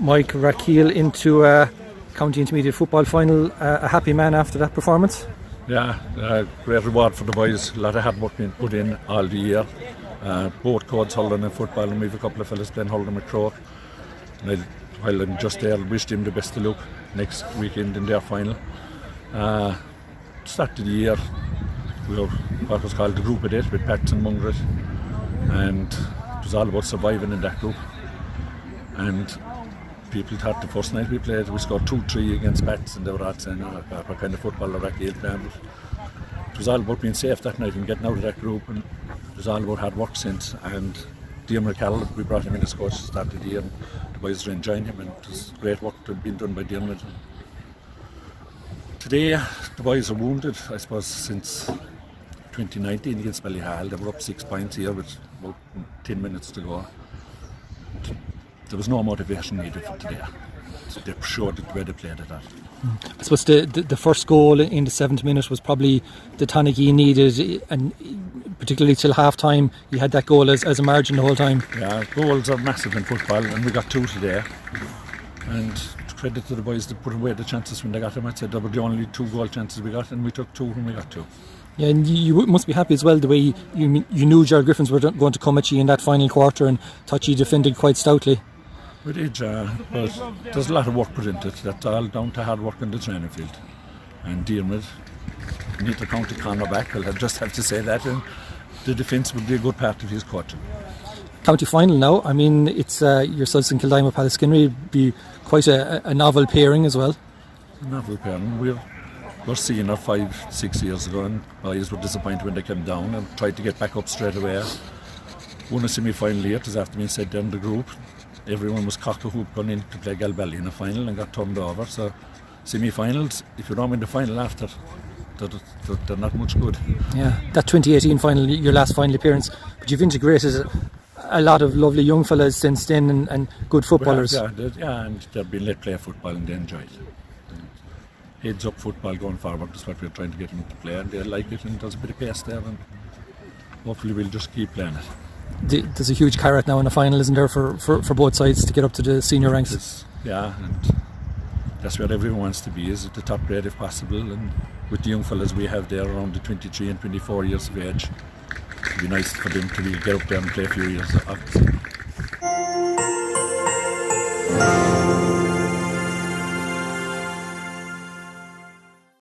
Mike, Rathkeale into a county intermediate football final. A happy man after that performance? Yeah, great reward for the boys. A lot of hard work being put in all the year. Both codes holding in football, and we have a couple of fellas playing holding with Croke. While I'm just there, wish them the best of luck next weekend in their final. Start of the year, we were what was called the group of 8 with Pats and Manger, and it was all about surviving in that group. And people thought the first night we played, we scored 2-3 against Pats, and they were all saying, what kind of football are Rathkeale playing? It was all about being safe that night and getting out of that group, and it was all about hard work since. And Rathkeale, we brought him in as coach at the start of the year, and the boys were enjoying him, and it was great work to have been done by Rathkeale. Today, the boys are wounded, I suppose, since 2019 against Ballyhale. They were up 6 points here with about 10 minutes to go. There was no motivation needed for today. They showed the way they played at that. I suppose the first goal in the 7th minute was probably the tonic he needed, and particularly till half time he had that goal as a margin the whole time. Yeah, goals are massive in football, and we got 2 today. And credit to the boys that put away the chances when they got them. I'd say they were the only 2 goal chances we got, and we took 2 when we got 2. Yeah, and you must be happy as well the way you knew Gerald Griffins were going to come at you in that final quarter and thought you defended quite stoutly. We did, but there's a lot of work put into it. That's all down to hard work in the training field. And Dermot need to count the corner back. I'll just have to say that. And the defence would be a good part of his coaching. County final now. I mean, it's yourselves in Kildime with Pallaskinry. It'd be quite a novel pairing as well. A novel pairing. We're seeing her 5-6 years ago, and boys were disappointed when they came down and tried to get back up straight away. Won a semi-final here, it was after being set down the group. Everyone was cock-a-hoop going in to play Galbally in a final and got turned over. So semi-finals, if you don't win the final after, they're not much good. Yeah, that 2018 final, your last final appearance, but you've integrated a lot of lovely young fellas since then and good footballers. And they've been let play football and they enjoy it. Heads up football going forward, that's what we're trying to get them to play, and they like it, and there's a bit of pace there, and hopefully we'll just keep playing it. There's a huge carrot now in the final, isn't there, for both sides to get up to the senior ranks? Yeah, and that's where everyone wants to be, is at the top grade if possible, and with the young fellas we have there around the 23 and 24 years of age, it'd be nice for them to get up there and play a few years.